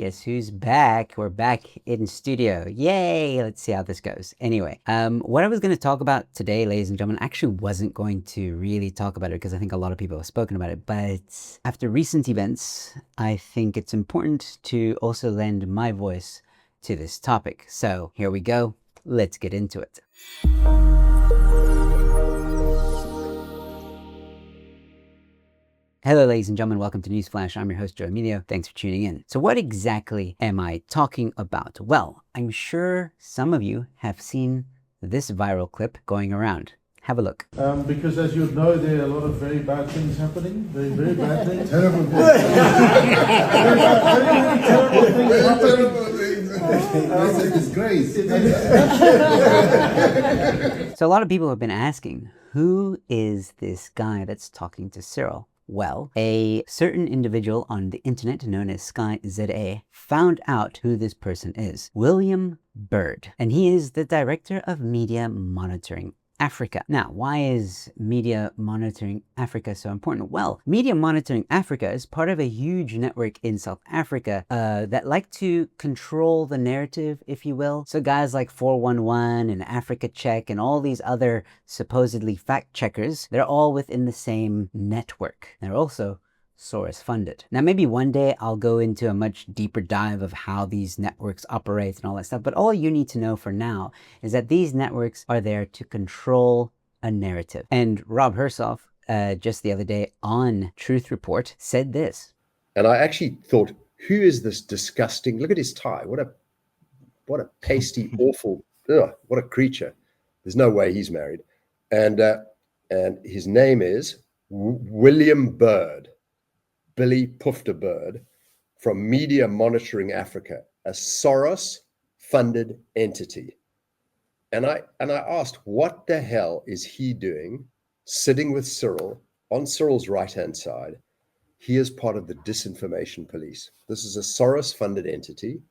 Guess who's back? We're back in studio. Yay! Let's see how this goes. Anyway, what I was going to talk about today, ladies and gentlemen, actually wasn't going to really talk about it because I think a lot of people have spoken about it. But after recent events, I think it's important to also lend my voice to this topic. So here we go. Let's get into it. Hello ladies and gentlemen, welcome to Newsflash. I'm your host Joe Emilio. Thanks for tuning in. So what exactly am I talking about? Well, I'm sure some of you have seen this viral clip going around. Have a look. Because as you know, there are a lot of very bad things happening. Very bad things. Terrible things. Terrible things happening. It's a disgrace. So a lot of people have been asking, who is this guy that's talking to Cyril? Well, a certain individual on the internet known as SkyZA found out who this person is. William Bird. And he is the director of Media Monitoring Africa. Now, why is Media Monitoring Africa so important? Well, Media Monitoring Africa is part of a huge network in South Africa that like to control the narrative, if you will. So guys like 411 and Africa Check and all these other supposedly fact checkers, they're all within the same network. They're also Soros funded. Now, maybe one day I'll go into a much deeper dive of how these networks operate and all that stuff, but all you need to know for now is that these networks are there to control a narrative. And Rob Hersoff, just the other day on Truth Report, said this. And I actually thought, who is this disgusting, look at his tie, what a pasty, awful, what a creature. There's no way he's married. And his name is William Bird. Billy Pufter Bird from Media Monitoring Africa, a Soros-funded entity. And I asked, what the hell is he doing sitting with Cyril on Cyril's right-hand side? He is part of the disinformation police. This is a Soros-funded entity,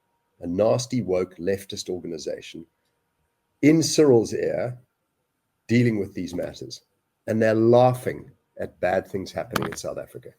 a nasty, woke, leftist organization in Cyril's ear dealing with these matters. And they're laughing at bad things happening in South Africa.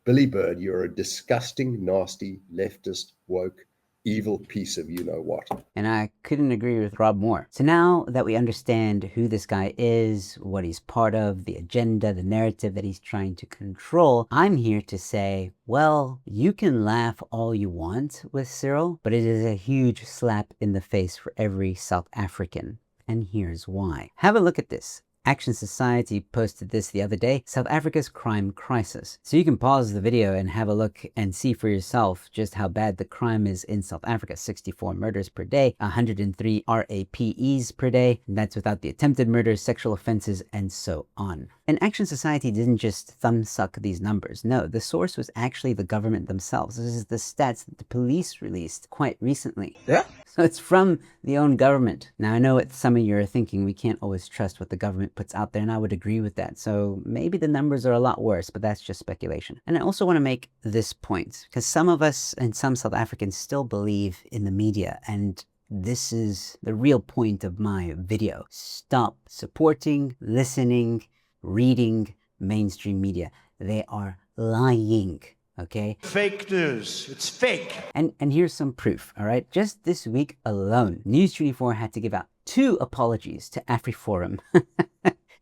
Billy Bird, you're a disgusting, nasty, leftist, woke, evil piece of you-know-what. And I couldn't agree with Rob more. So now that we understand who this guy is, what he's part of, the agenda, the narrative that he's trying to control, I'm here to say, well, you can laugh all you want with Cyril, but it is a huge slap in the face for every South African. And here's why. Have a look at this. Action Society posted this the other day, South Africa's crime crisis. So you can pause the video and have a look and see for yourself just how bad the crime is in South Africa. 64 murders per day, 103 RAPEs per day. And that's without the attempted murders, sexual offenses, and so on. And Action Society didn't just thumbsuck these numbers. No, the source was actually the government themselves. This is the stats that the police released quite recently. Yeah. So it's from the own government. Now, I know what some of you are thinking, we can't always trust what the government puts out there, and I would agree with that. So maybe the numbers are a lot worse, but that's just speculation. And I also want to make this point, because some of us and some South Africans still believe in the media, and this is the real point of my video. Stop supporting, listening, reading mainstream media. They are lying. Okay? Fake news. It's fake. And here's some proof, all right? Just this week alone, News 24 had to give out 2 apologies to AfriForum.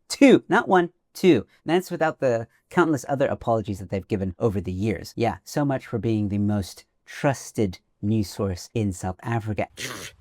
2, not 1, 2. That's without the countless other apologies that they've given over the years. Yeah, so much for being the most trusted news source in South Africa.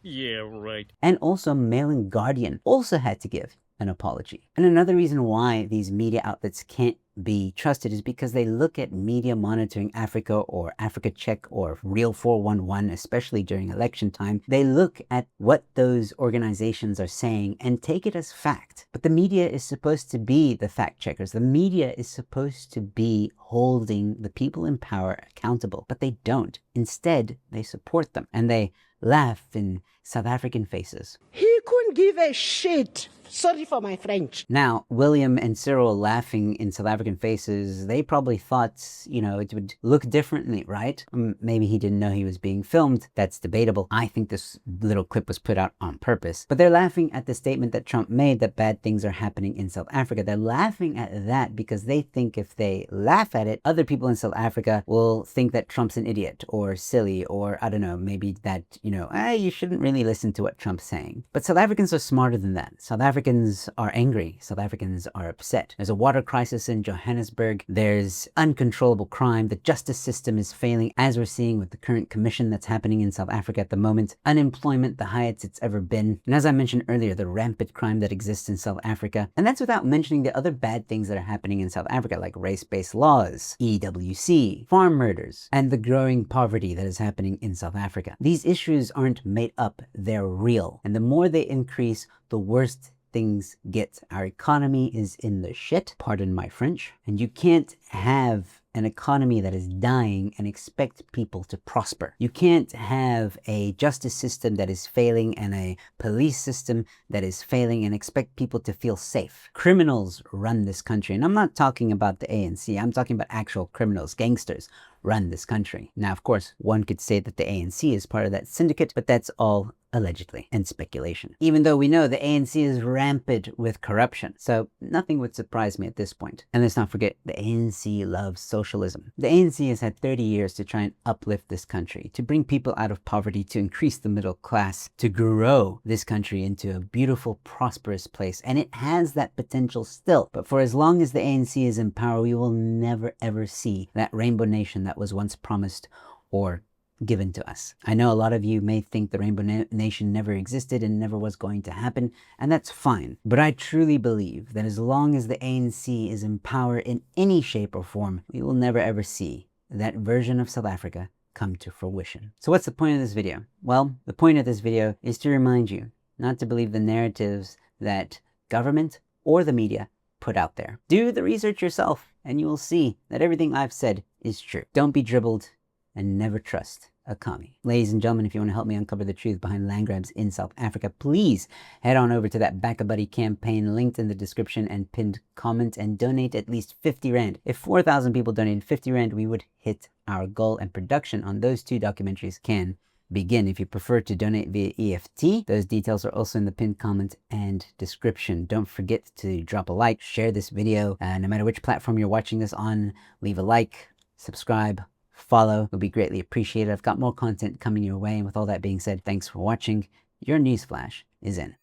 Yeah, right. And also Mail and Guardian also had to give an apology. And another reason why these media outlets can't be trusted is because they look at Media Monitoring Africa or Africa Check or Real 411, especially during election time. They look at what those organizations are saying and take it as fact. But the media is supposed to be the fact checkers. The media is supposed to be holding the people in power accountable, but they don't. Instead, they support them and they laugh in South African faces. He couldn't don't give a shit. Sorry for my French. Now, William and Cyril laughing in South African faces, they probably thought, you know, it would look differently, right? Maybe he didn't know he was being filmed. That's debatable. I think this little clip was put out on purpose. But they're laughing at the statement that Trump made that bad things are happening in South Africa. They're laughing at that because they think if they laugh at it, other people in South Africa will think that Trump's an idiot or silly, or I don't know, maybe that, you know, you shouldn't really listen to what Trump's saying. But South Africans are smarter than that. South Africans are angry. South Africans are upset. There's a water crisis in Johannesburg. There's uncontrollable crime. The justice system is failing, as we're seeing with the current commission that's happening in South Africa at the moment. Unemployment, the highest it's ever been. And as I mentioned earlier, the rampant crime that exists in South Africa. And that's without mentioning the other bad things that are happening in South Africa, like race-based laws, EWC, farm murders, and the growing poverty that is happening in South Africa. These issues aren't made up, they're real. And the more they increase, the worse things get. Our economy is in the shit, pardon my French, and you can't have an economy that is dying and expect people to prosper. You can't have a justice system that is failing and a police system that is failing and expect people to feel safe. Criminals run this country, and I'm not talking about the ANC, I'm talking about actual criminals, gangsters run this country. Now, of course, one could say that the ANC is part of that syndicate, but that's all allegedly and speculation. Even though we know the ANC is rampant with corruption, so nothing would surprise me at this point. And let's not forget, the ANC loves socialism. The ANC has had 30 years to try and uplift this country, to bring people out of poverty, to increase the middle class, to grow this country into a beautiful, prosperous place. And it has that potential still. But for as long as the ANC is in power, we will never ever see that rainbow nation that was once promised or given to us. I know a lot of you may think the Rainbow Nation never existed and never was going to happen, and that's fine. But I truly believe that as long as the ANC is in power in any shape or form, we will never ever see that version of South Africa come to fruition. So what's the point of this video? Well, the point of this video is to remind you not to believe the narratives that government or the media put out there. Do the research yourself, and you will see that everything I've said is true. Don't be dribbled, and never trust a commie. Ladies and gentlemen, if you want to help me uncover the truth behind land grabs in South Africa, please head on over to that Back a Buddy campaign linked in the description and pinned comment and donate at least 50 Rand. If 4,000 people donated 50 Rand, we would hit our goal, and production on those two documentaries can begin. If you prefer to donate via EFT, those details are also in the pinned comment and description. Don't forget to drop a like, share this video, no matter which platform you're watching this on, leave a like, subscribe, follow, will be greatly appreciated. I've got more content coming your way, and with all that being said, thanks for watching. Your newsflash is in.